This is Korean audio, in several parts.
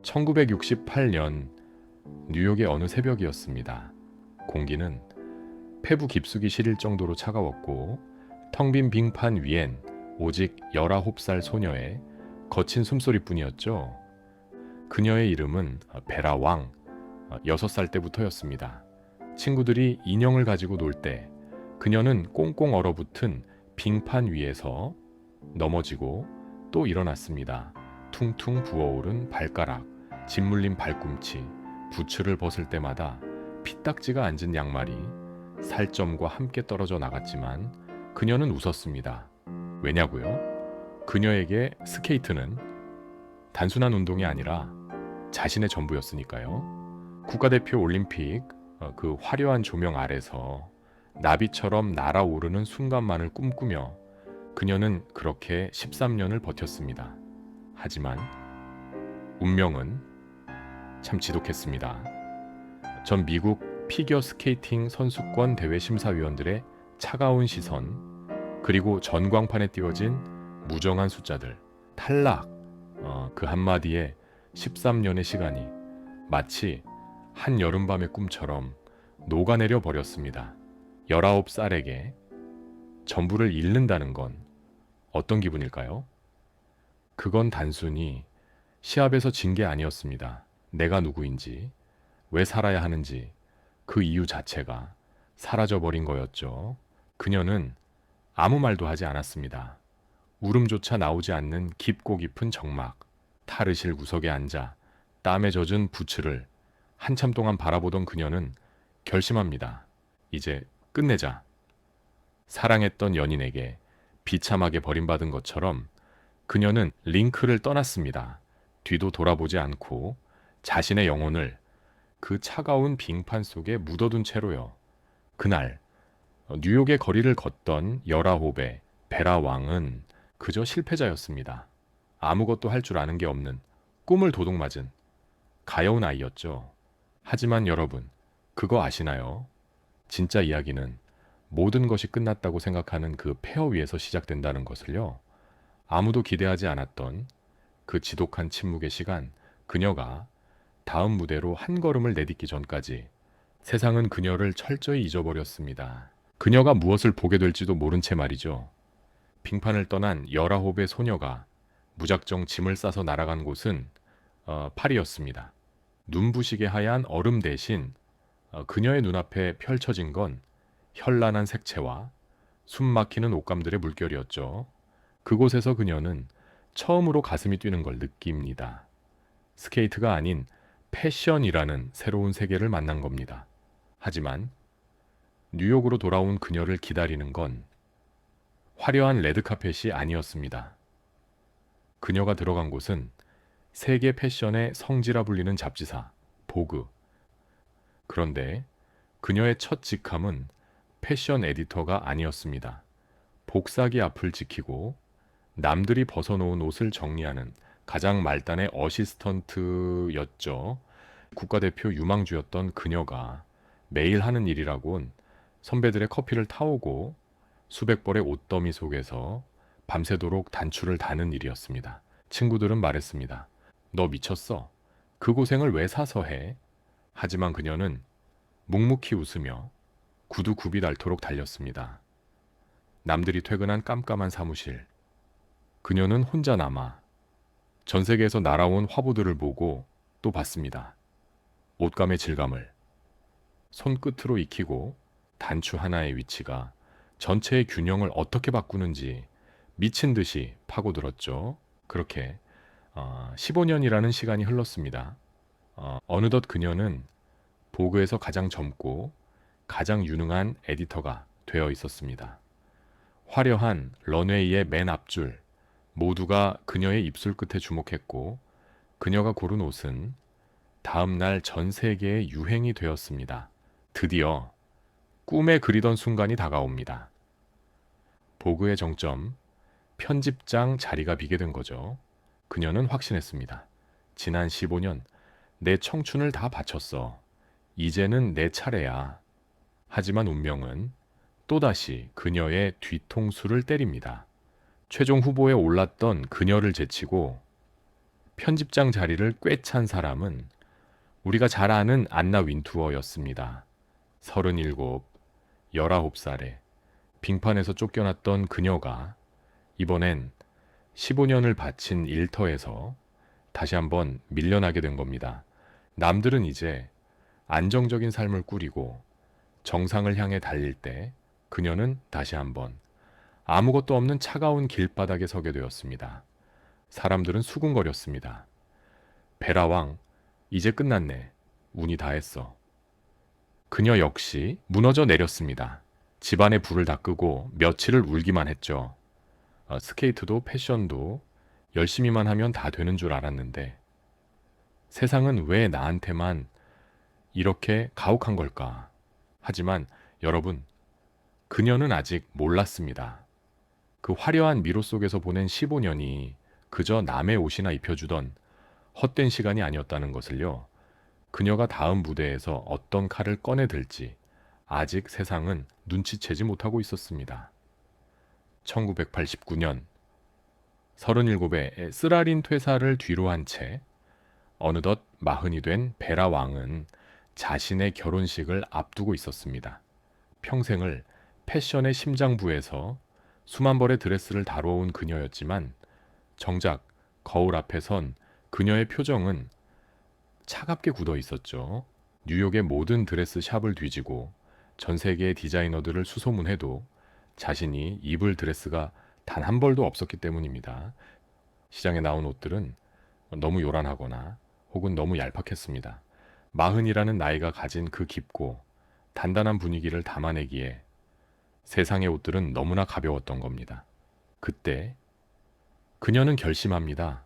1968년 뉴욕의 어느 새벽이었습니다. 공기는 폐부 깊숙이 시릴 정도로 차가웠고 텅 빈 빙판 위엔 오직 19살 소녀의 거친 숨소리뿐이었죠. 그녀의 이름은 베라 왕, 6살 때부터였습니다. 친구들이 인형을 가지고 놀 때 그녀는 꽁꽁 얼어붙은 빙판 위에서 넘어지고 또 일어났습니다. 퉁퉁 부어오른 발가락, 짓물린 발꿈치, 부츠를 벗을 때마다 피딱지가 앉은 양말이 살점과 함께 떨어져 나갔지만 그녀는 웃었습니다. 왜냐고요? 그녀에게 스케이트는 단순한 운동이 아니라 자신의 전부였으니까요. 국가대표 올림픽 그 화려한 조명 아래서 나비처럼 날아오르는 순간만을 꿈꾸며 그녀는 그렇게 13년을 버텼습니다. 하지만 운명은 참 지독했습니다. 전 미국 피겨 스케이팅 선수권 대회 심사위원들의 차가운 시선, 그리고 전광판에 띄워진 무정한 숫자들, 탈락, 그 한마디에 13년의 시간이 마치 한 여름밤의 꿈처럼 녹아내려 버렸습니다. 19살에게 전부를 잃는다는 건 어떤 기분일까요? 그건 단순히 시합에서 진 게 아니었습니다. 내가 누구인지, 왜 살아야 하는지 그 이유 자체가 사라져버린 거였죠. 그녀는 아무 말도 하지 않았습니다. 울음조차 나오지 않는 깊고 깊은 정막, 탈의실 구석에 앉아 땀에 젖은 부츠를 한참 동안 바라보던 그녀는 결심합니다. 이제 끝내자. 사랑했던 연인에게 비참하게 버림받은 것처럼 그녀는 링크를 떠났습니다. 뒤도 돌아보지 않고 자신의 영혼을 그 차가운 빙판 속에 묻어둔 채로요. 그날 뉴욕의 거리를 걷던 19의 베라 왕은 그저 실패자였습니다. 아무것도 할 줄 아는 게 없는 꿈을 도둑맞은 가여운 아이였죠. 하지만 여러분, 그거 아시나요? 진짜 이야기는 모든 것이 끝났다고 생각하는 그 폐허 위에서 시작된다는 것을요. 아무도 기대하지 않았던 그 지독한 침묵의 시간, 그녀가 다음 무대로 한 걸음을 내딛기 전까지 세상은 그녀를 철저히 잊어버렸습니다. 그녀가 무엇을 보게 될지도 모른 채 말이죠. 빙판을 떠난 19의 소녀가 무작정 짐을 싸서 날아간 곳은 파리였습니다. 눈부시게 하얀 얼음 대신 그녀의 눈앞에 펼쳐진 건 현란한 색채와 숨막히는 옷감들의 물결이었죠. 그곳에서 그녀는 처음으로 가슴이 뛰는 걸 느낍니다. 스케이트가 아닌 패션이라는 새로운 세계를 만난 겁니다. 하지만 뉴욕으로 돌아온 그녀를 기다리는 건 화려한 레드카펫이 아니었습니다. 그녀가 들어간 곳은 세계 패션의 성지라 불리는 잡지사, 보그. 그런데 그녀의 첫 직함은 패션 에디터가 아니었습니다. 복사기 앞을 지키고 남들이 벗어놓은 옷을 정리하는 가장 말단의 어시스턴트였죠. 국가대표 유망주였던 그녀가 매일 하는 일이라곤 선배들의 커피를 타오고 수백 벌의 옷더미 속에서 밤새도록 단추를 다는 일이었습니다. 친구들은 말했습니다. 너 미쳤어? 그 고생을 왜 사서 해? 하지만 그녀는 묵묵히 웃으며 구두 굽이 닳도록 달렸습니다. 남들이 퇴근한 깜깜한 사무실. 그녀는 혼자 남아 전 세계에서 날아온 화보들을 보고 또 봤습니다. 옷감의 질감을 손끝으로 익히고 단추 하나의 위치가 전체의 균형을 어떻게 바꾸는지 미친 듯이 파고들었죠. 그렇게 15년이라는 시간이 흘렀습니다. 어느덧 그녀는 보그에서 가장 젊고 가장 유능한 에디터가 되어 있었습니다. 화려한 런웨이의 맨 앞줄, 모두가 그녀의 입술 끝에 주목했고 그녀가 고른 옷은 다음 날 전 세계의 유행이 되었습니다. 드디어 꿈에 그리던 순간이 다가옵니다. 보그의 정점, 편집장 자리가 비게 된 거죠. 그녀는 확신했습니다. 지난 15년 내 청춘을 다 바쳤어. 이제는 내 차례야. 하지만 운명은 또다시 그녀의 뒤통수를 때립니다. 최종 후보에 올랐던 그녀를 제치고 편집장 자리를 꿰찬 사람은 우리가 잘 아는 안나 윈투어였습니다. 37, 19살에 빙판에서 쫓겨났던 그녀가 이번엔 15년을 바친 일터에서 다시 한번 밀려나게 된 겁니다. 남들은 이제 안정적인 삶을 꾸리고 정상을 향해 달릴 때 그녀는 다시 한번 아무것도 없는 차가운 길바닥에 서게 되었습니다. 사람들은 수군거렸습니다. 베라왕, 이제 끝났네. 운이 다했어. 그녀 역시 무너져 내렸습니다. 집안의 불을 다 끄고 며칠을 울기만 했죠. 스케이트도 패션도 열심히만 하면 다 되는 줄 알았는데 세상은 왜 나한테만 이렇게 가혹한 걸까? 하지만 여러분, 그녀는 아직 몰랐습니다. 그 화려한 미로 속에서 보낸 15년이 그저 남의 옷이나 입혀주던 헛된 시간이 아니었다는 것을요. 그녀가 다음 무대에서 어떤 칼을 꺼내들지 아직 세상은 눈치채지 못하고 있었습니다. 1989년 37의 쓰라린 퇴사를 뒤로 한 채 어느덧 마흔이 된 베라 왕은 자신의 결혼식을 앞두고 있었습니다. 평생을 패션의 심장부에서 수만 벌의 드레스를 다뤄온 그녀였지만 정작 거울 앞에 선 그녀의 표정은 차갑게 굳어 있었죠. 뉴욕의 모든 드레스 샵을 뒤지고 전 세계의 디자이너들을 수소문해도 자신이 입을 드레스가 단 한 벌도 없었기 때문입니다. 시장에 나온 옷들은 너무 요란하거나 혹은 너무 얄팍했습니다. 마흔이라는 나이가 가진 그 깊고 단단한 분위기를 담아내기에 세상의 옷들은 너무나 가벼웠던 겁니다. 그때 그녀는 결심합니다.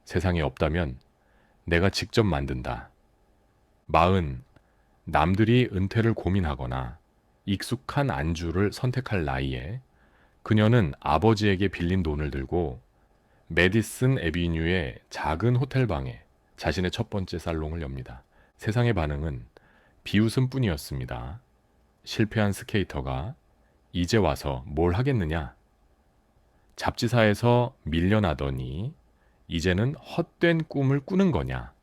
세상에 없다면 내가 직접 만든다. 마흔, 남들이 은퇴를 고민하거나 익숙한 안주를 선택할 나이에 그녀는 아버지에게 빌린 돈을 들고 메디슨 애비뉴의 작은 호텔방에 자신의 첫 번째 살롱을 엽니다. 세상의 반응은 비웃음뿐이었습니다. 실패한 스케이터가 이제 와서 뭘 하겠느냐? 잡지사에서 밀려나더니 이제는 헛된 꿈을 꾸는 거냐?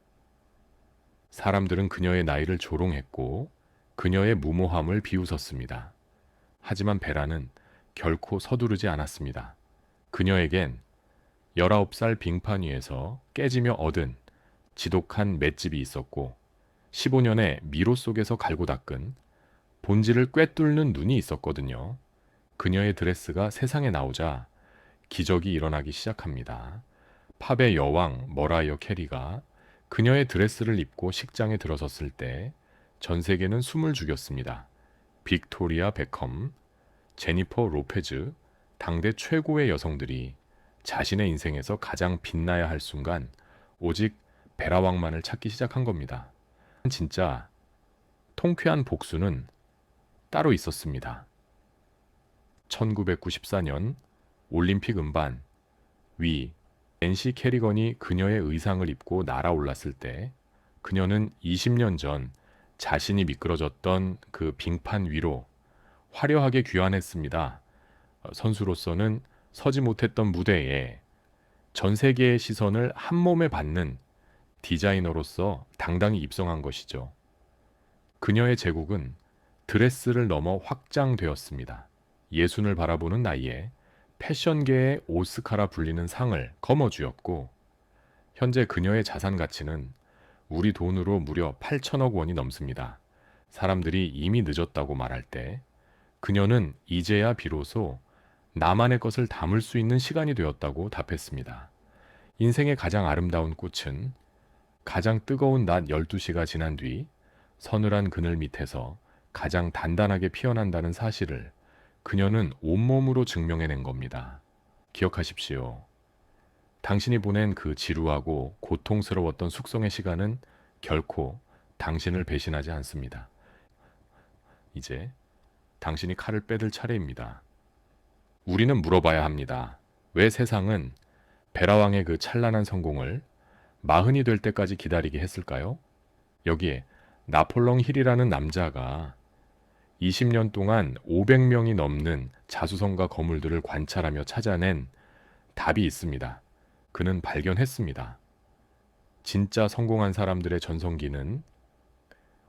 사람들은 그녀의 나이를 조롱했고 그녀의 무모함을 비웃었습니다. 하지만 베라는 결코 서두르지 않았습니다. 그녀에겐 19살 빙판 위에서 깨지며 얻은 지독한 맷집이 있었고 15년의 미로 속에서 갈고 닦은 본질을 꿰뚫는 눈이 있었거든요. 그녀의 드레스가 세상에 나오자 기적이 일어나기 시작합니다. 팝의 여왕 머라이어 캐리가 그녀의 드레스를 입고 식장에 들어섰을 때 전 세계는 숨을 죽였습니다. 빅토리아 베컴, 제니퍼 로페즈, 당대 최고의 여성들이 자신의 인생에서 가장 빛나야 할 순간 오직 베라왕만을 찾기 시작한 겁니다. 진짜 통쾌한 복수는 따로 있었습니다. 1994년 올림픽 음반 위 낸시 캐리건이 그녀의 의상을 입고 날아올랐을 때 그녀는 20년 전 자신이 미끄러졌던 그 빙판 위로 화려하게 귀환했습니다. 선수로서는 서지 못했던 무대에 전 세계의 시선을 한 몸에 받는 디자이너로서 당당히 입성한 것이죠. 그녀의 제국은 드레스를 넘어 확장되었습니다. 예순을 바라보는 나이에 패션계의 오스카라 불리는 상을 거머쥐었고 현재 그녀의 자산 가치는 우리 돈으로 무려 8천억 원이 넘습니다. 사람들이 이미 늦었다고 말할 때 그녀는 이제야 비로소 나만의 것을 담을 수 있는 시간이 되었다고 답했습니다. 인생의 가장 아름다운 꽃은 가장 뜨거운 낮 12시가 지난 뒤 서늘한 그늘 밑에서 가장 단단하게 피어난다는 사실을 그녀는 온몸으로 증명해낸 겁니다. 기억하십시오. 당신이 보낸 그 지루하고 고통스러웠던 숙성의 시간은 결코 당신을 배신하지 않습니다. 이제 당신이 칼을 빼들 차례입니다. 우리는 물어봐야 합니다. 왜 세상은 베라왕의 그 찬란한 성공을 마흔이 될 때까지 기다리게 했을까요? 여기에 나폴롱 힐이라는 남자가 20년 동안 500명이 넘는 자수성가 거물들을 관찰하며 찾아낸 답이 있습니다. 그는 발견했습니다. 진짜 성공한 사람들의 전성기는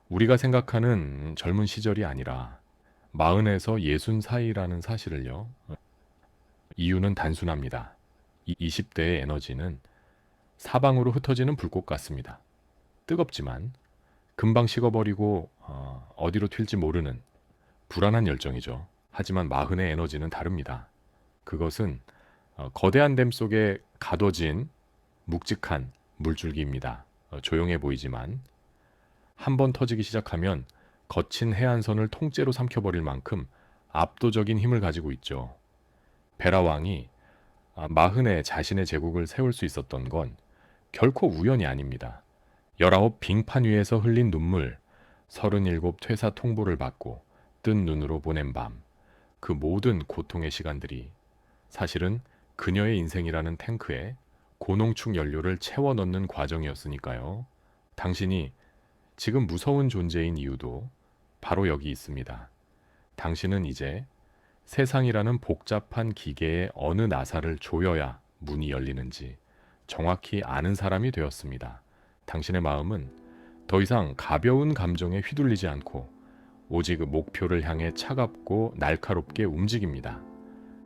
우리가 생각하는 젊은 시절이 아니라 40에서 60 사이라는 사실을요. 이유는 단순합니다. 이 20대의 에너지는 사방으로 흩어지는 불꽃 같습니다. 뜨겁지만 금방 식어버리고 어디로 튈지 모르는 불안한 열정이죠. 하지만 40의 에너지는 다릅니다. 그것은 거대한 댐 속에 가둬진 묵직한 물줄기입니다. 조용해 보이지만 한 번 터지기 시작하면 거친 해안선을 통째로 삼켜버릴 만큼 압도적인 힘을 가지고 있죠. 베라 왕이 40에 자신의 제국을 세울 수 있었던 건 결코 우연이 아닙니다. 19 빙판 위에서 흘린 눈물, 37 퇴사 통보를 받고 뜬 눈으로 보낸 밤, 그 모든 고통의 시간들이 사실은 그녀의 인생이라는 탱크에 고농축 연료를 채워 넣는 과정이었으니까요. 당신이 지금 무서운 존재인 이유도 바로 여기 있습니다. 당신은 이제 세상이라는 복잡한 기계의 어느 나사를 조여야 문이 열리는지 정확히 아는 사람이 되었습니다. 당신의 마음은 더 이상 가벼운 감정에 휘둘리지 않고 오직 목표를 향해 차갑고 날카롭게 움직입니다.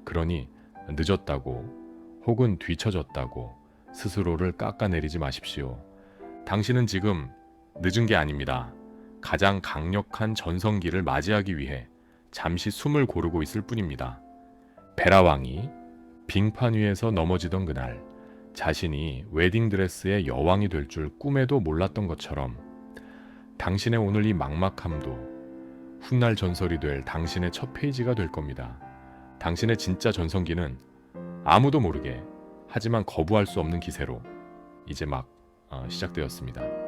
그러니 늦었다고 혹은 뒤처졌다고 스스로를 깎아내리지 마십시오. 당신은 지금 늦은 게 아닙니다. 가장 강력한 전성기를 맞이하기 위해 잠시 숨을 고르고 있을 뿐입니다. 베라 왕이 빙판 위에서 넘어지던 그날 자신이 웨딩드레스의 여왕이 될 줄 꿈에도 몰랐던 것처럼 당신의 오늘 이 막막함도 훗날 전설이 될 당신의 첫 페이지가 될 겁니다. 당신의 진짜 전성기는 아무도 모르게 하지만 거부할 수 없는 기세로 이제 막 시작되었습니다.